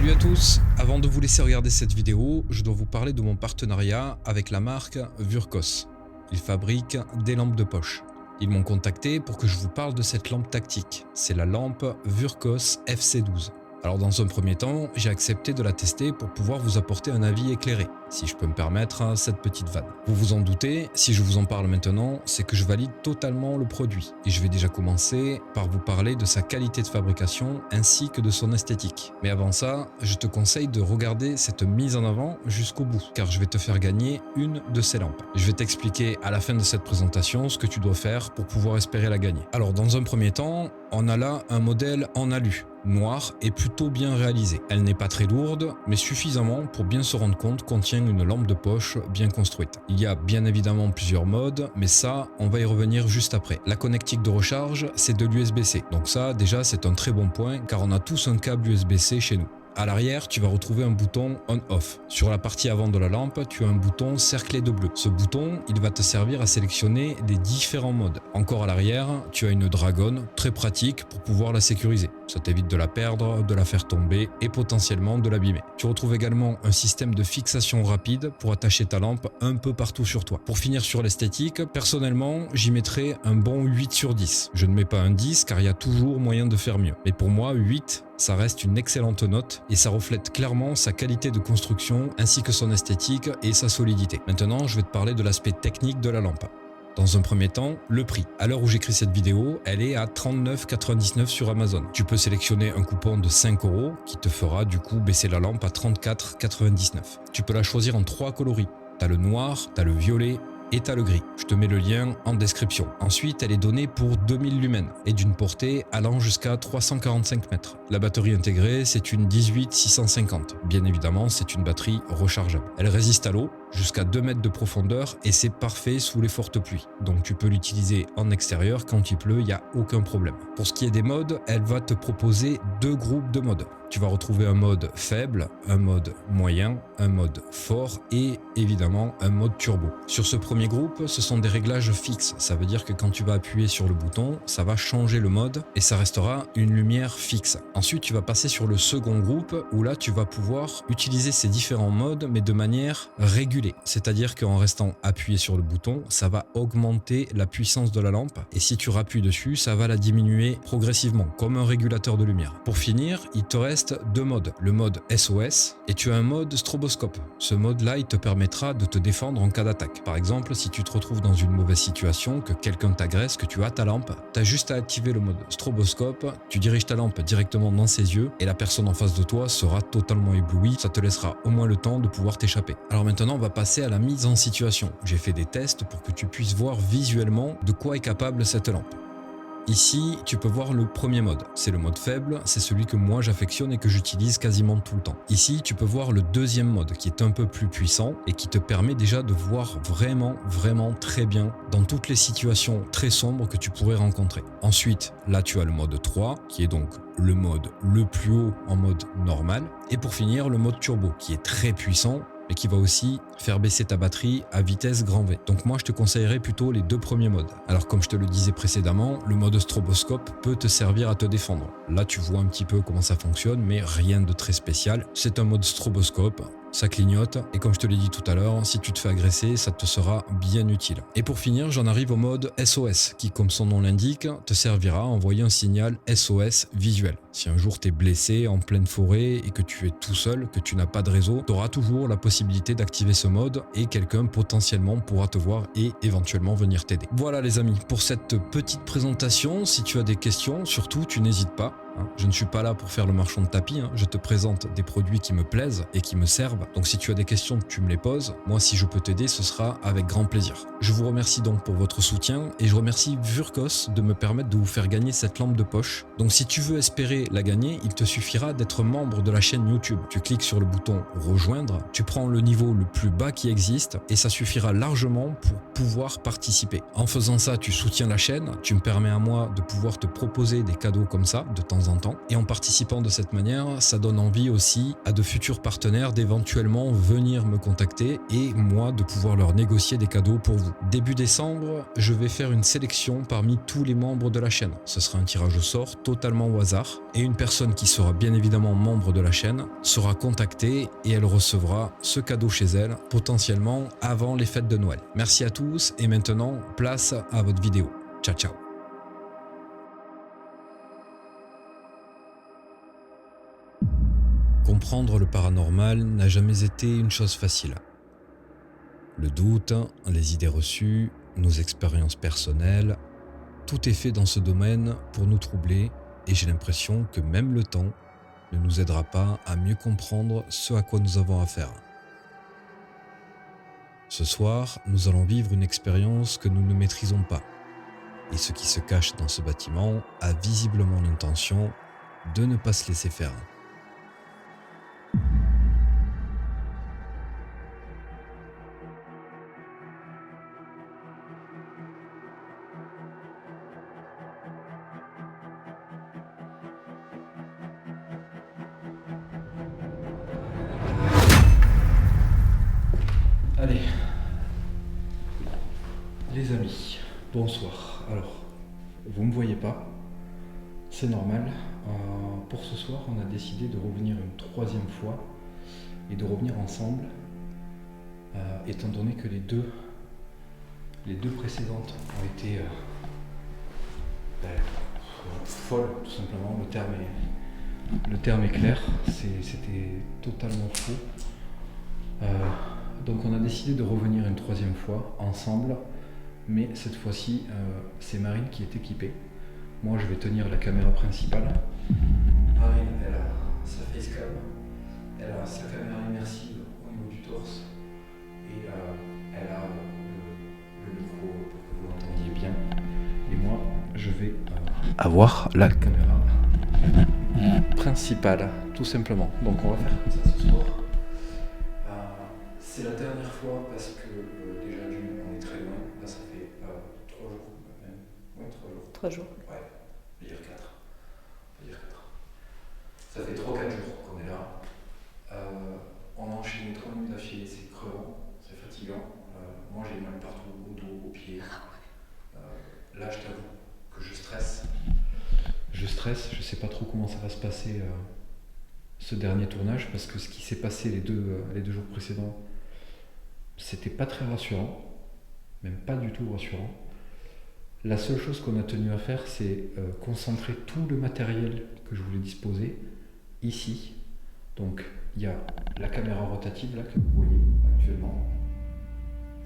Salut à tous, avant de vous laisser regarder cette vidéo, je dois vous parler de mon partenariat avec la marque Vurkos. Ils fabriquent des lampes de poche. Ils m'ont contacté pour que je vous parle de cette lampe tactique. C'est la lampe Vurkos FC12. Alors dans un premier temps, j'ai accepté de la tester pour pouvoir vous apporter un avis éclairé, si je peux me permettre cette petite vanne. Vous vous en doutez, si je vous en parle maintenant, c'est que je valide totalement le produit. Et je vais déjà commencer par vous parler de sa qualité de fabrication ainsi que de son esthétique. Mais avant ça, je te conseille de regarder cette mise en avant jusqu'au bout, car je vais te faire gagner une de ces lampes. Je vais t'expliquer à la fin de cette présentation ce que tu dois faire pour pouvoir espérer la gagner. Alors dans un premier temps, on a là un modèle en alu, noir et plutôt bien réalisé. Elle n'est pas très lourde, mais suffisamment pour bien se rendre compte qu'on tient une lampe de poche bien construite. Il y a bien évidemment plusieurs modes, mais ça, on va y revenir juste après. La connectique de recharge, c'est de l'USB-C. Donc ça, déjà, c'est un très bon point, car on a tous un câble USB-C chez nous. À l'arrière, tu vas retrouver un bouton on-off. Sur la partie avant de la lampe, tu as un bouton cerclé de bleu. Ce bouton, il va te servir à sélectionner les différents modes. Encore à l'arrière, tu as une dragonne, très pratique pour pouvoir la sécuriser. Ça t'évite de la perdre, de la faire tomber et potentiellement de l'abîmer. Tu retrouves également un système de fixation rapide pour attacher ta lampe un peu partout sur toi. Pour finir sur l'esthétique, personnellement, j'y mettrais un bon 8 sur 10. Je ne mets pas un 10 car il y a toujours moyen de faire mieux. Mais pour moi, 8, ça reste une excellente note et ça reflète clairement sa qualité de construction ainsi que son esthétique et sa solidité. Maintenant, je vais te parler de l'aspect technique de la lampe. Dans un premier temps, le prix. À l'heure où j'écris cette vidéo, elle est à 39,99 sur Amazon. Tu peux sélectionner un coupon de 5 € qui te fera du coup baisser la lampe à 34,99. Tu peux la choisir en 3 coloris. T'as le noir, t'as le violet et t'as le gris. Je te mets le lien en description. Ensuite, elle est donnée pour 2000 lumens et d'une portée allant jusqu'à 345 mètres. La batterie intégrée, c'est une 18650. Bien évidemment, c'est une batterie rechargeable. Elle résiste à l'eau jusqu'à 2 mètres de profondeur et c'est parfait sous les fortes pluies. Donc tu peux l'utiliser en extérieur quand il pleut, il n'y a aucun problème. Pour ce qui est des modes, elle va te proposer 2 groupes de modes. Tu vas retrouver un mode faible, un mode moyen, un mode fort et évidemment un mode turbo. Sur ce premier groupe, ce sont des réglages fixes. Ça veut dire que quand tu vas appuyer sur le bouton, ça va changer le mode et ça restera une lumière fixe. Ensuite, tu vas passer sur le second groupe où là, tu vas pouvoir utiliser ces différents modes mais de manière régulée. C'est-à-dire qu'en restant appuyé sur le bouton, ça va augmenter la puissance de la lampe et si tu rappuies dessus, ça va la diminuer progressivement comme un régulateur de lumière. Pour finir, il te reste 2 modes, le mode SOS et tu as un mode stroboscope. Ce mode-là, il te permettra de te défendre en cas d'attaque. Par exemple, si tu te retrouves dans une mauvaise situation, que quelqu'un t'agresse, que tu as ta lampe, tu as juste à activer le mode stroboscope, tu diriges ta lampe directement dans ses yeux et la personne en face de toi sera totalement éblouie. Ça te laissera au moins le temps de pouvoir t'échapper. Alors maintenant, on va passer à la mise en situation. J'ai fait des tests pour que tu puisses voir visuellement de quoi est capable cette lampe. Ici, tu peux voir le premier mode. C'est le mode faible, c'est celui que moi j'affectionne et que j'utilise quasiment tout le temps. Ici, tu peux voir le deuxième mode qui est un peu plus puissant et qui te permet déjà de voir vraiment très bien dans toutes les situations très sombres que tu pourrais rencontrer. Ensuite, là tu as le mode 3 qui est donc le mode le plus haut en mode normal. Et pour finir, le mode turbo qui est très puissant mais qui va aussi faire baisser ta batterie à vitesse grand V. Donc moi je te conseillerais plutôt les 2 premiers modes. Alors comme je te le disais précédemment, le mode stroboscope peut te servir à te défendre. Là tu vois un petit peu comment ça fonctionne, mais rien de très spécial. C'est un mode stroboscope, ça clignote et comme je te l'ai dit tout à l'heure, si tu te fais agresser, ça te sera bien utile. Et pour finir, j'en arrive au mode SOS qui, comme son nom l'indique, te servira à envoyer un signal SOS visuel. Si un jour tu es blessé en pleine forêt et que tu es tout seul, que tu n'as pas de réseau, tu auras toujours la possibilité d'activer ce mode et quelqu'un potentiellement pourra te voir et éventuellement venir t'aider. Voilà les amis, pour cette petite présentation, si tu as des questions, surtout tu n'hésites pas. Je ne suis pas là pour faire le marchand de tapis, je te présente des produits qui me plaisent et qui me servent. Donc si tu as des questions, tu me les poses. Moi, si je peux t'aider, ce sera avec grand plaisir. Je vous remercie donc pour votre soutien et je remercie Vurkos de me permettre de vous faire gagner cette lampe de poche. Donc si tu veux espérer la gagner, il te suffira d'être membre de la chaîne YouTube. Tu cliques sur le bouton rejoindre, tu prends le niveau le plus bas qui existe et ça suffira largement pour pouvoir participer. En faisant ça, tu soutiens la chaîne, tu me permets à moi de pouvoir te proposer des cadeaux comme ça de temps temps en temps. Et en participant de cette manière, ça donne envie aussi à de futurs partenaires d'éventuellement venir me contacter et moi de pouvoir leur négocier des cadeaux pour vous. Début décembre, je vais faire une sélection parmi tous les membres de la chaîne. Ce sera un tirage au sort totalement au hasard et une personne qui sera bien évidemment membre de la chaîne sera contactée et elle recevra ce cadeau chez elle potentiellement avant les fêtes de Noël. Merci à tous et maintenant place à votre vidéo. Ciao ciao. Comprendre le paranormal n'a jamais été une chose facile. Le doute, les idées reçues, nos expériences personnelles, tout est fait dans ce domaine pour nous troubler et j'ai l'impression que même le temps ne nous aidera pas à mieux comprendre ce à quoi nous avons affaire. Ce soir, nous allons vivre une expérience que nous ne maîtrisons pas. Et ce qui se cache dans ce bâtiment a visiblement l'intention de ne pas se laisser faire. Allez, les amis, bonsoir. Alors, vous ne me voyez pas, c'est normal. Pour ce soir, on a décidé de revenir une troisième fois et de revenir ensemble, étant donné que les deux précédentes ont été folles, tout simplement. Le terme est clair, c'était totalement faux. Donc on a décidé de revenir une troisième fois ensemble, mais cette fois-ci c'est Marine qui est équipée. Moi je vais tenir la caméra principale. Marine, elle a sa facecam, elle a sa caméra immersive au niveau du torse et elle a le micro pour que vous l'entendiez bien. Et moi je vais avoir la caméra principale, tout simplement. Donc on va faire comme ça ce soir. C'est la dernière fois parce que déjà on est très loin. Là ça fait 3 jours même. Ouais, 3 jours. 3 jours. Ouais, on va dire 4. Ça fait 3-4 jours qu'on est là. On a enchaîné 3 nuits d'affilée, c'est crevant, c'est fatigant. Moi j'ai mal partout, au dos, aux pieds. Là je t'avoue que je stresse. Je sais pas trop comment ça va se passer ce dernier tournage parce que ce qui s'est passé les deux jours précédents, c'était pas très rassurant, même pas du tout rassurant. La seule chose qu'on a tenu à faire, c'est concentrer tout le matériel que je voulais disposer ici. Donc il y a la caméra rotative là que vous voyez actuellement.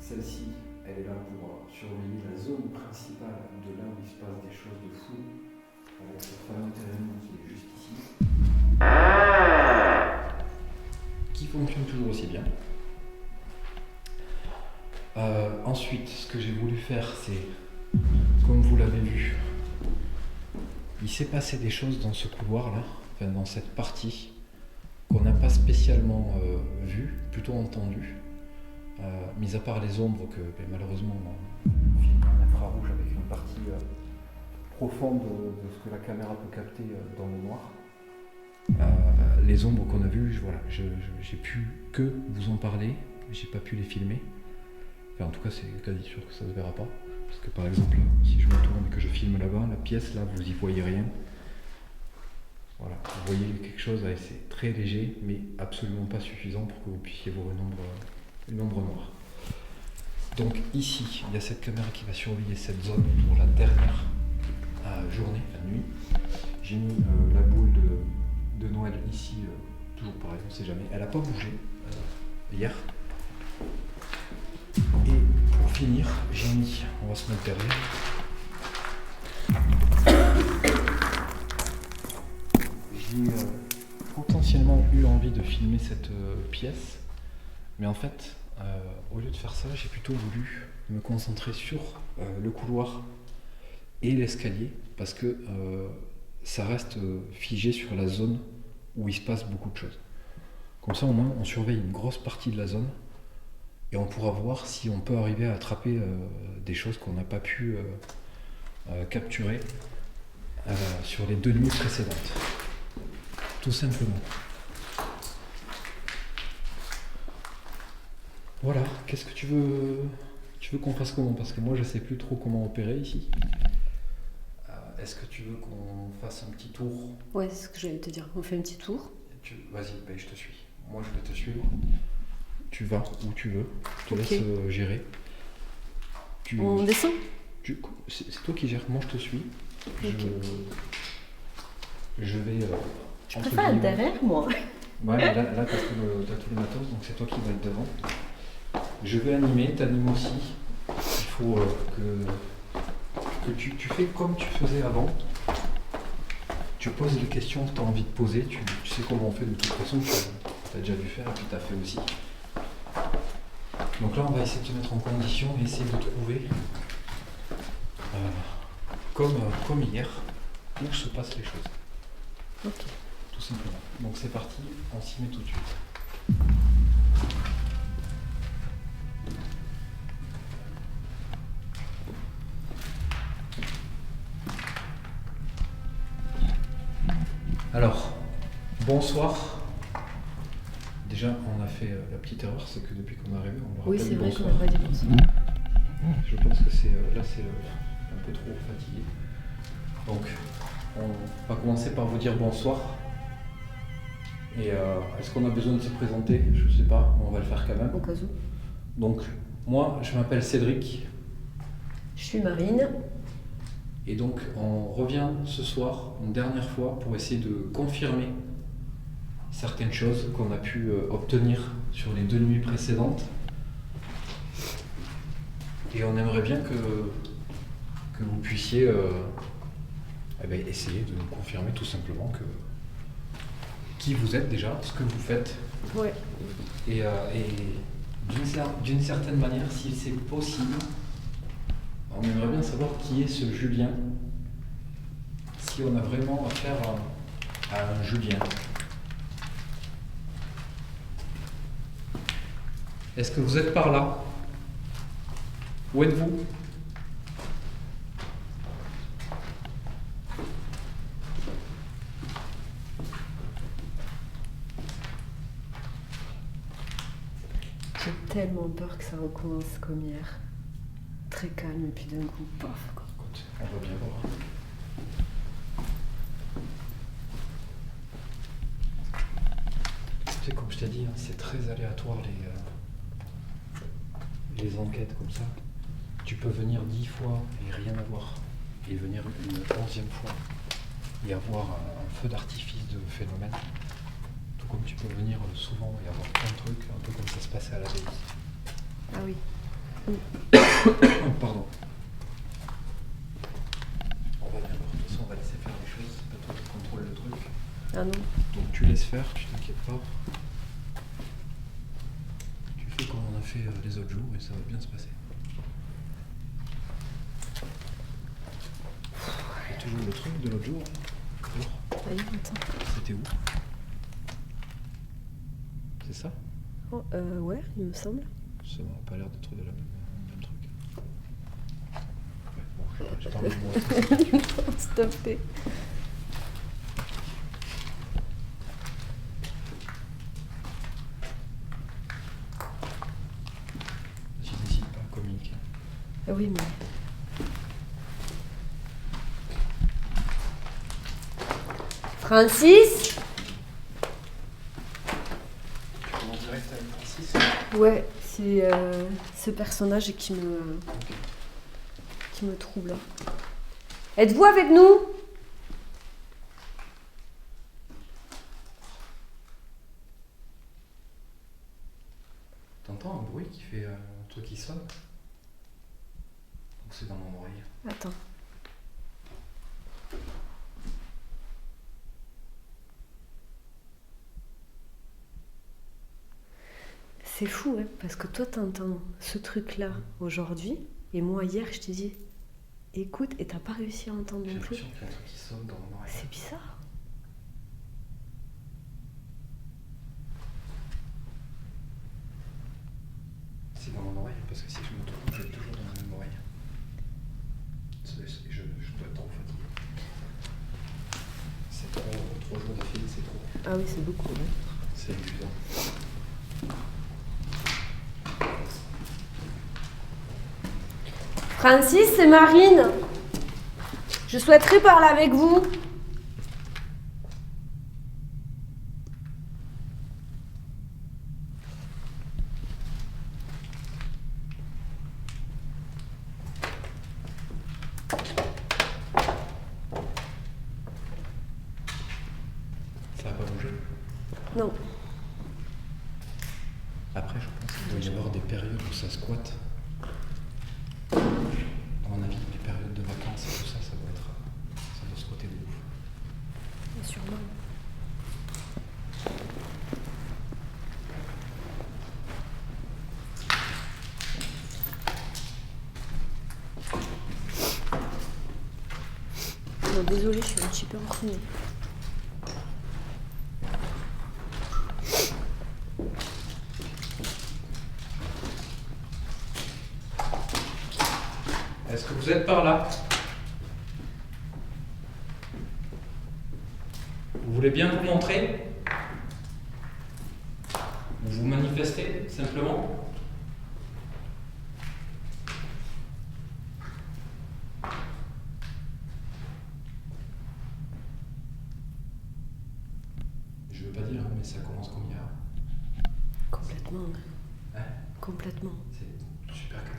Celle-ci, elle est là pour surveiller la zone principale de là où il se passe des choses de fou, avec ce fameux terrain qui est juste ici, qui fonctionne toujours aussi bien. Ensuite, ce que j'ai voulu faire, c'est, comme vous l'avez vu, il s'est passé des choses dans ce couloir-là, enfin dans cette partie, qu'on n'a pas spécialement vu, plutôt entendu, mis à part les ombres que malheureusement on filme en infrarouge avec une partie profonde de ce que la caméra peut capter dans le noir. Les ombres qu'on a vues, voilà, j'ai pu que vous en parler, j'ai pas pu les filmer. Enfin, en tout cas, c'est quasi sûr que ça se verra pas. Parce que par exemple, si je me tourne et que je filme là-bas, la pièce là, vous y voyez rien. Voilà, vous voyez quelque chose, c'est très léger, mais absolument pas suffisant pour que vous puissiez voir une ombre noire. Donc ici, il y a cette caméra qui va surveiller cette zone pour la dernière journée, enfin nuit. J'ai mis la boule de Noël ici, toujours pareil, on ne sait jamais. Elle n'a pas bougé hier. Et pour finir, j'ai mis, on va se mettre derrière. J'ai potentiellement eu envie de filmer cette pièce, mais en fait, au lieu de faire ça, j'ai plutôt voulu me concentrer sur le couloir et l'escalier, parce que ça reste figé sur la zone où il se passe beaucoup de choses. Comme ça, au moins, on surveille une grosse partie de la zone et on pourra voir si on peut arriver à attraper des choses qu'on n'a pas pu capturer sur les 2 nuits précédentes. Tout simplement. Voilà, qu'est-ce que tu veux qu'on fasse comment? Parce que moi je sais plus trop comment opérer ici. Est-ce que tu veux qu'on fasse un petit tour? Ouais, c'est ce que j'allais te dire. On fait un petit tour. Vas-y, je te suis. Moi je vais te suivre. Tu vas où tu veux. Je te Ok. laisse gérer. On descend? C'est toi qui gères. Moi je te suis. Ok. Je vais. Tu entre préfères être guillemets- derrière moi? Ouais, là t'as tous les matos, donc c'est toi qui vas être devant. Je vais animer, t'animes aussi. Il faut que tu fais comme tu faisais avant. Tu poses les questions que tu as envie de poser. Tu sais comment on fait de toute façon. Tu as déjà dû faire et puis tu as fait aussi. Donc là, on va essayer de te mettre en condition et essayer de trouver, comme hier, où se passent les choses. Ok. Tout simplement. Donc c'est parti, on s'y met tout de suite. Alors, bonsoir. Déjà, on a fait la petite erreur, c'est que depuis qu'on est arrivé, on leur Oui, rappelle c'est vrai qu'on bonsoir. n'a pas dit bonsoir. Je pense que c'est un peu trop fatigué. Donc, on va commencer par vous dire bonsoir. Et est-ce qu'on a besoin de se présenter? Je sais pas, mais on va le faire quand même. Au cas où. Donc, moi, je m'appelle Cédric. Je suis Marine. Et donc, on revient ce soir, une dernière fois, pour essayer de confirmer certaines choses qu'on a pu obtenir sur les 2 nuits précédentes. Et on aimerait bien que vous puissiez essayer de nous confirmer tout simplement qui vous êtes déjà, ce que vous faites. Ouais. Et d'une certaine manière, si c'est possible, on aimerait bien savoir qui est ce Julien. Si on a vraiment affaire à un Julien. Est-ce que vous êtes par là? Où êtes-vous? J'ai tellement peur que ça recommence comme hier. Très calme et puis d'un coup, paf. Quoi. Écoute, on va bien voir. Tu sais, comme je t'ai dit, hein, c'est très aléatoire les enquêtes comme ça. Tu peux venir 10 fois et rien avoir. Et venir une 11e fois et avoir un feu d'artifice de phénomène. Tout comme tu peux venir souvent et avoir plein de trucs, un peu comme ça se passait à la BI. Ah oui. Pardon. On va bien voir. De toute façon, on va laisser faire les choses. C'est pas toi qui contrôle le truc. Ah non. Donc tu laisses faire, tu t'inquiètes pas. Tu fais comme on a fait les autres jours et ça va bien se passer. Et toujours le truc de l'autre jour. Allez, attends. C'était où? C'est ça? Oh, ouais, il me semble. Ça n'a pas l'air d'être de la même truc. Ouais, bon, je parle de moi. Stop. Tu n'hésites pas à communiquer. Ah oui, mais... Francis? Tu commences direct avec Francis? Ouais, c'est ce personnage qui me trouble. Êtes-vous avec nous? T'entends un bruit qui fait un truc qui sonne? Donc c'est dans mon oreille. Attends. C'est fou, hein, parce que toi, t'entends ce truc-là aujourd'hui, et moi, hier, je t'ai dit, écoute, et t'as pas réussi à entendre J'ai non plus. l'impression qu'il y a un truc qui sonne dans mon oreille. C'est bizarre. C'est dans mon oreille, parce que si je me trompe, j'ai toujours dans la même oreille. Je dois être trop fatigué. Ah oui, c'est beaucoup. Ouais. C'est épuisant. Francis, c'est Marine. Je souhaiterais parler avec vous. Ça va pas bouger. Non. Après, je pense qu'il doit y avoir des périodes où ça squatte. À mon avis, les périodes de vacances et tout ça, ça doit squatter de ouf. Et sûrement. Non, désolée, je suis un petit peu entraînée. Est-ce que vous êtes par là? Vous voulez bien vous montrer? Vous vous manifestez, simplement? Je veux pas dire, mais ça commence combien? Complètement. Hein? Complètement. C'est super calme.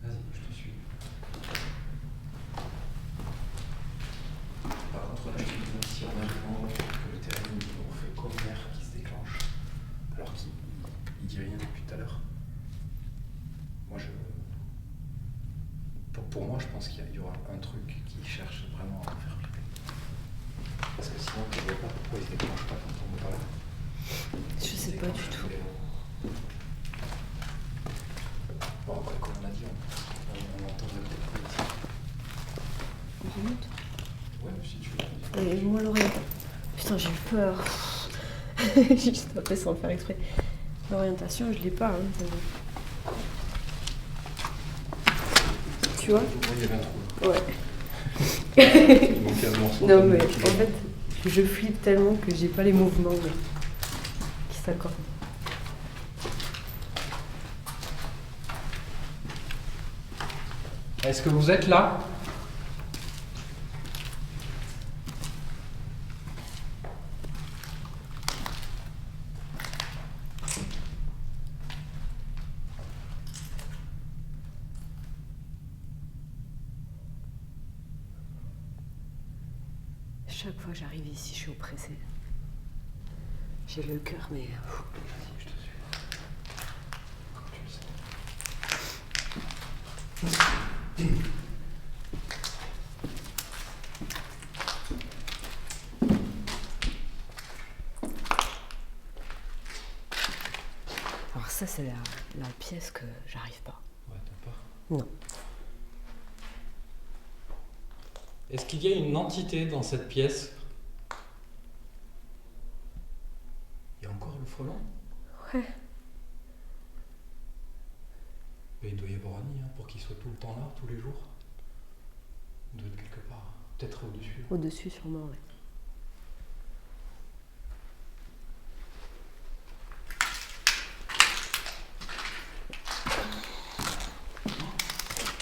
Vas-y, je te suis. Par contre, là, je te dis, si on a vraiment que le terrain on fait combien qui se déclenche, alors qu'il dit rien depuis tout à l'heure. Moi, pour moi, je pense qu'il y aura un truc qui cherche vraiment à me faire flipper. Parce que sinon, tu ne vois pas pourquoi il se déclenche pas quand on est pas là. Je sais pas du tout. Bon, après, comme on a dit, on entendrait peut-être pas ici. On remonte. Ouais, si tu veux. Et moi, l'orientation. Putain, j'ai eu peur. J'ai juste tapé sans le faire exprès. L'orientation, je l'ai pas. Hein, tu vois? Oui, il y avait un trou. Ouais. Il manquait un morceau. Non, mais en fait, je flippe tellement que j'ai pas les mouvements qui s'accordent. Est-ce que vous êtes là? Chaque fois que j'arrive ici, je suis oppressée. J'ai le cœur, mais... Vas-y, je te suis. Comme tu le sais. Alors ça, c'est la pièce que j'arrive pas. Ouais, t'as peur? Non. Est-ce qu'il y a une entité dans cette pièce? Il y a encore le frelon? Ouais. Mais il doit y avoir un nid, hein, pour qu'il soit tout le temps là, tous les jours. Il doit être quelque part. Peut-être au-dessus. Au-dessus, sûrement, ouais.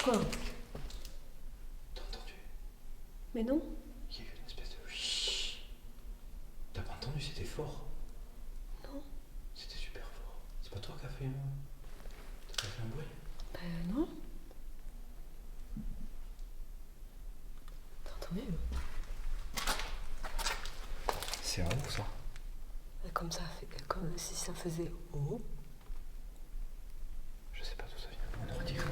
Quoi? T'as entendu? Mais non. Il y a eu une espèce de... Chut. T'as pas entendu? C'était fort. Non. C'était super fort. C'est pas toi qui as fait T'as fait un bruit? Non. T'as entendu? C'est un ouf, ça. Comme ça, comme si ça faisait... Oh. Je sais pas d'où ça vient. On aurait dit que...